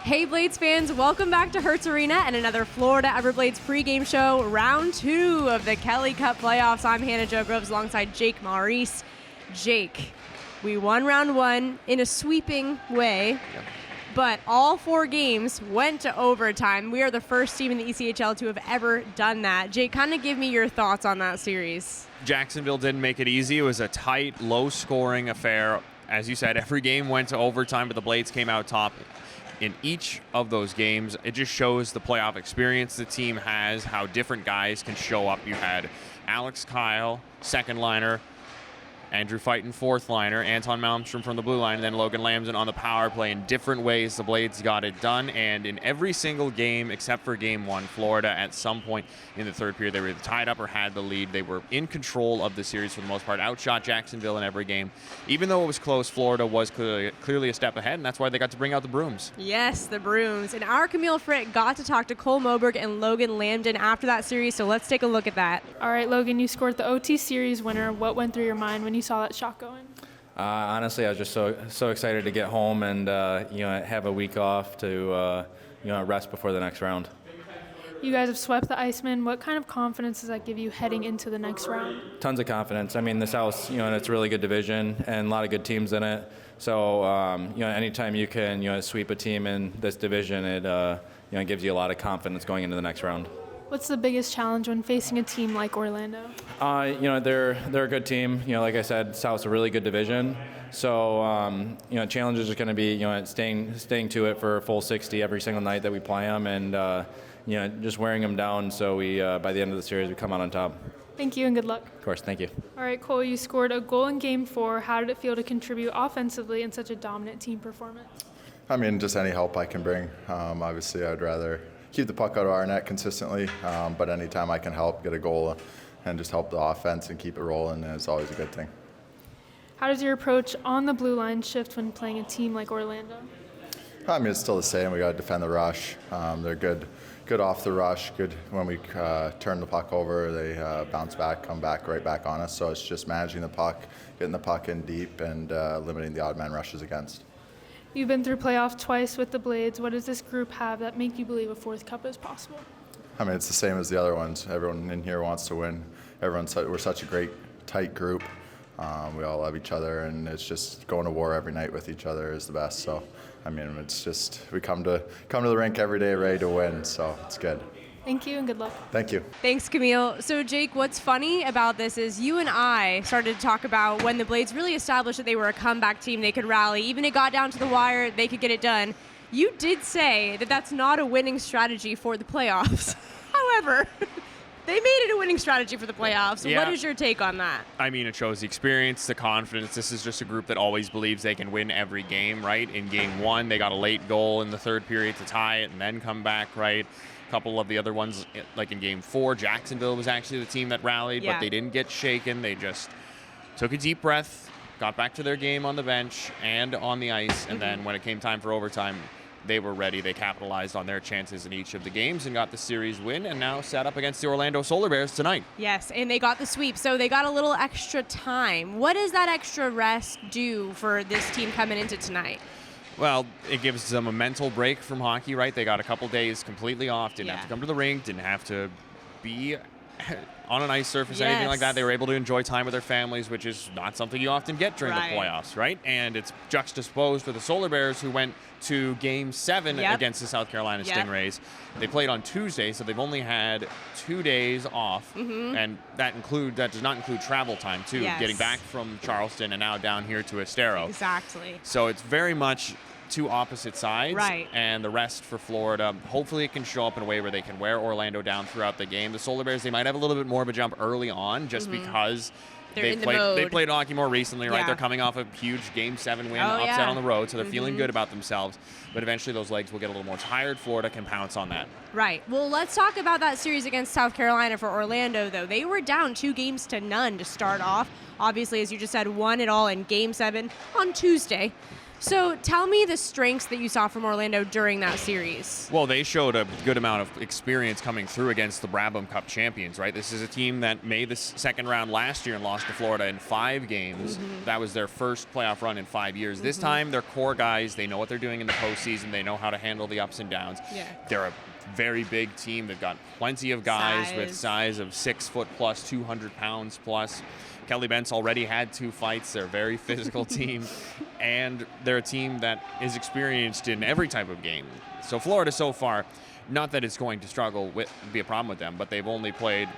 Hey Blades fans, welcome back to Hertz Arena and another Florida Everblades pregame show, round 2 of the Kelly Cup playoffs. I'm Hannah Jo Groves alongside Jake Maurice. Jake, we won round 1 in a sweeping way, but all 4 games went to overtime. We are the first team in the ECHL to have ever done that. Jake, kind of give me your thoughts on that series. Jacksonville didn't make it easy. It was a tight, low-scoring affair. As you said, every game went to overtime, but the Blades came out top in each of those games. It just shows the playoff experience the team has, how different guys can show up. You had Alex Kyle, second liner, Andrew Fighton, fourth liner, Anton Malmstrom from the blue line, and then Logan Lambson on the power play. In different ways, the Blades got it done, and in every single game except for game 1, Florida at some point in the third period, they were either tied up or had the lead. They were in control of the series for the most part, outshot Jacksonville in every game. Even though it was close, Florida was clearly a step ahead, and that's why they got to bring out the brooms. Yes, the brooms. And our Camille Frick got to talk to Cole Moberg and Logan Lambson after that series, so let's take a look at that. All right, Logan, you scored the OT series winner. What went through your mind when you saw that shot go in? Honestly, I was just so excited to get home and have a week off to rest before the next round. You guys have swept the Icemen. What kind of confidence does that give you heading into the next round? Tons of confidence. I mean, the South, it's a really good division and a lot of good teams in it. So, anytime you can, sweep a team in this division, it gives you a lot of confidence going into the next round. What's the biggest challenge when facing a team like Orlando? They're a good team. Like I said, South's a really good division. So, challenges are going to be, staying to it for a full 60 every single night that we play them, and just wearing them down so we, by the end of the series, we come out on top. Thank you and good luck. Of course, thank you. All right, Cole, you scored a goal in Game 4. How did it feel to contribute offensively in such a dominant team performance? I mean, just any help I can bring. Obviously, I'd rather keep the puck out of our net consistently, but anytime I can help get a goal and just help the offense and keep it rolling is always a good thing. How does your approach on the blue line shift when playing a team like Orlando? I mean, it's still the same. We got to defend the rush. They're good off the rush, good when we turn the puck over. They bounce back, come back right back on us. So it's just managing the puck, getting the puck in deep, and limiting the odd man rushes against. You've been through playoffs twice with the Blades. What does this group have that make you believe a 4th cup is possible? I mean, it's the same as the other ones. Everyone in here wants to win. We're such a great, tight group. We all love each other, and it's just going to war every night with each other is the best. So, I mean, it's just we come to the rink every day ready to win. So it's good. Thank you and good luck. Thank you. Thanks, Camille. So, Jake, what's funny about this is you and I started to talk about when the Blades really established that they were a comeback team, they could rally. Even it got down to the wire, they could get it done. You did say that that's not a winning strategy for the playoffs. However, they made it a winning strategy for the playoffs. Yeah. What is your take on that? I mean, it shows the experience, the confidence. This is just a group that always believes they can win every game, right? In game 1, they got a late goal in the third period to tie it and then come back, right? A couple of the other ones, like in game 4, Jacksonville was actually the team that rallied, but they didn't get shaken. They just took a deep breath, got back to their game on the bench and on the ice, and then when it came time for overtime, they were ready. They capitalized on their chances in each of the games and got the series win, and now set up against the Orlando Solar Bears tonight. Yes, and they got the sweep, so they got a little extra time. What does that extra rest do for this team coming into tonight? Well, it gives them a mental break from hockey, right? They got a couple days completely off, didn't have to come to the rink, didn't have to be on an ice surface, anything like that. They were able to enjoy time with their families, which is not something you often get during the playoffs, right? And it's juxtaposed with the Solar Bears, who went to Game 7 against the South Carolina Stingrays. They played on Tuesday, so they've only had 2 days off, and that does not include travel time, too, getting back from Charleston and now down here to Estero. Exactly. So it's very much 2 opposite sides, and the rest for Florida. Hopefully it can show up in a way where they can wear Orlando down throughout the game. The Solar Bears, they might have a little bit more of a jump early on just because they played hockey more recently, right? They're coming off a huge Game 7 win, upset on the road, so they're feeling good about themselves. But eventually those legs will get a little more tired. Florida can pounce on that. Right. Well, let's talk about that series against South Carolina for Orlando, though. They were down 2-0 to start off. Obviously, as you just said, won it all in Game 7 on Tuesday. So tell me the strengths that you saw from Orlando during that series. Well, they showed a good amount of experience coming through against the Brabham Cup champions, right? This is a team that made the second round last year and lost to Florida in 5 games. That was their first playoff run in 5 years. This time, they're core guys. They know what they're doing in the postseason. They know how to handle the ups and downs. Yeah. They're a very big team. They've got plenty of guys with size of 6 foot plus, 200 pounds plus. Kelly Bent's already had 2 fights. They're a very physical team, and they're a team that is experienced in every type of game. So Florida so far, not that it's going to struggle with be a problem with them, but they've only played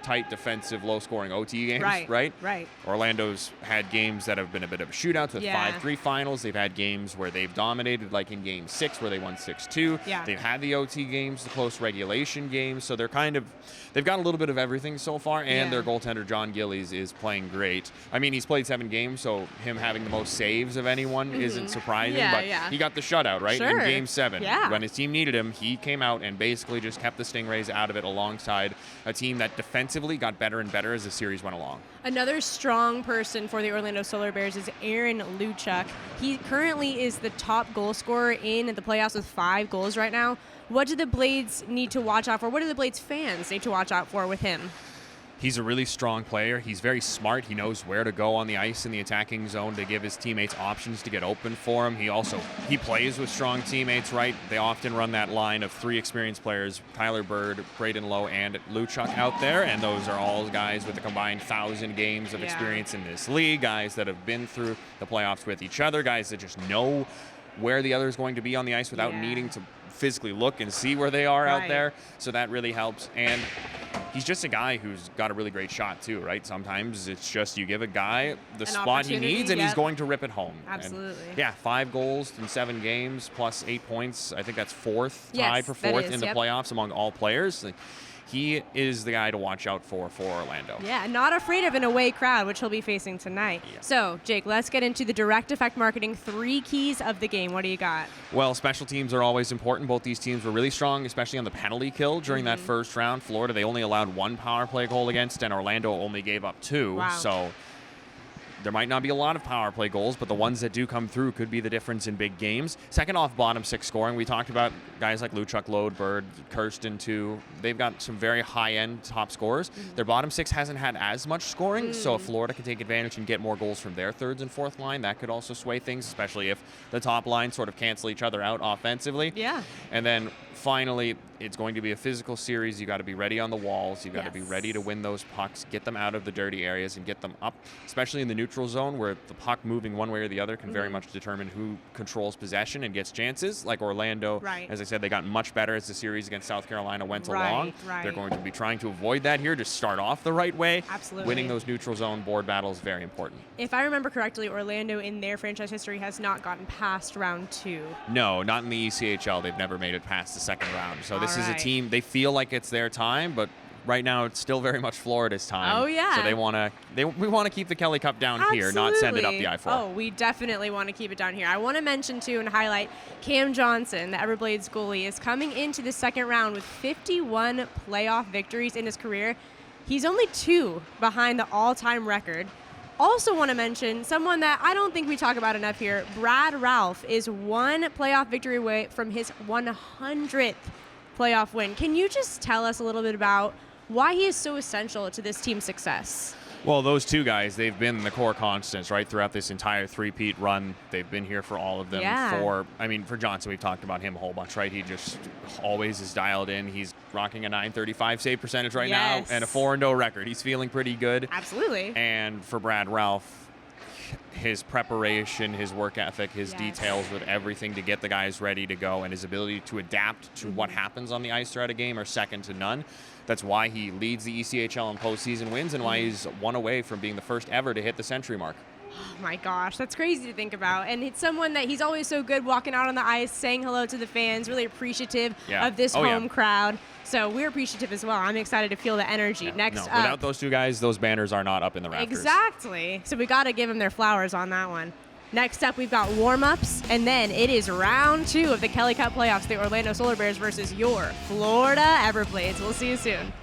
tight defensive, low-scoring OT games, right? Right. Orlando's had games that have been a bit of shooouts with 5-3 finals. They've had games where they've dominated, like in Game 6 where they won 6-2. Yeah. They've had the OT games, the close regulation games, so they've got a little bit of everything so far, and their goaltender, John Gillies, is playing great. I mean, he's played 7 games, so him having the most saves of anyone isn't surprising, but he got the shutout, right, in Game 7. Yeah. When his team needed him, he came out and basically just kept the Stingrays out of it alongside a team that defensively got better and better as the series went along. Another strong person for the Orlando Solar Bears is Aaron Luchuk. He currently is the top goal scorer in the playoffs with 5 goals right now. What do the Blades need to watch out for? What do the Blades fans need to watch out for with him? He's a really strong player. He's very smart. He knows where to go on the ice in the attacking zone to give his teammates options to get open for him. He plays with strong teammates, right? They often run that line of 3 experienced players, Tyler Bird, Braden Lowe, and Luchuk out there, and those are all guys with a combined 1,000 games of experience in this league, guys that have been through the playoffs with each other, guys that just know where the other is going to be on the ice without needing to physically look and see where they are out there. So that really helps. And he's just a guy who's got a really great shot too, right? Sometimes it's just you give a guy the spot he needs and he's going to rip it home. Absolutely. And 5 goals in 7 games plus 8 points. I think that's 4th, tied for 4th in the playoffs among all players. He is the guy to watch out for Orlando. Yeah, not afraid of an away crowd, which he'll be facing tonight. Yeah. So, Jake, let's get into the direct effect marketing 3 keys of the game. What do you got? Well, special teams are always important. Both these teams were really strong, especially on the penalty kill during that first round. Florida, they only allowed 1 power play goal against, and Orlando only gave up 2. Wow. So there might not be a lot of power play goals, but the ones that do come through could be the difference in big games. Second off, bottom 6 scoring. We talked about guys like Luchuk, Lode, Bird, Kirsten, too. They've got some very high-end top scorers. Their bottom 6 hasn't had as much scoring, so if Florida can take advantage and get more goals from their 3rd and 4th line, that could also sway things, especially if the top line sort of cancel each other out offensively. Yeah. And then finally, it's going to be a physical series. You got to be ready on the walls. You got to be ready to win those pucks, get them out of the dirty areas, and get them up, especially in the neutral zone where the puck moving one way or the other can very much determine who controls possession and gets chances. Like Orlando, as I said, they got much better as the series against South Carolina went along. They're going to be trying to avoid that here, just start off the right way. Absolutely. Winning those neutral zone board battles, very important. If I remember correctly, Orlando in their franchise history has not gotten past round 2. No, not in the ECHL. They've never made it past the second round. So this is a team, they feel like it's their time, but right now it's still very much Florida's time. Oh, yeah. So we want to keep the Kelly Cup down here, not send it up the I-4. Oh, we definitely want to keep it down here. I want to mention, too, and highlight Cam Johnson, the Everblades goalie, is coming into the second round with 51 playoff victories in his career. He's only 2 behind the all-time record. Also want to mention someone that I don't think we talk about enough here. Brad Ralph is 1 playoff victory away from his 100th playoff win. Can you just tell us a little bit about why he is so essential to this team's success? Well, those 2 guys, they've been the core constants, right, throughout this entire 3-peat run. They've been here for all of them. Yeah. For Johnson, we've talked about him a whole bunch, right? He just always is dialed in. He's rocking a .935 save percentage right now and a 4-0 record. He's feeling pretty good. Absolutely. And for Brad Ralph, his preparation, his work ethic, his details with everything to get the guys ready to go, and his ability to adapt to what happens on the ice throughout a game are second to none. That's why he leads the ECHL in postseason wins and why he's 1 away from being the first ever to hit the century mark. Oh my gosh, that's crazy to think about. And it's someone that he's always so good walking out on the ice, saying hello to the fans, really appreciative of this home crowd. So we're appreciative as well. I'm excited to feel the energy. Next up. Without those 2 guys, those banners are not up in the rafters. Exactly. So we got to give them their flowers on that one. Next up, we've got warm-ups, and then it is round 2 of the Kelly Cup playoffs, the Orlando Solar Bears versus your Florida Everblades. We'll see you soon.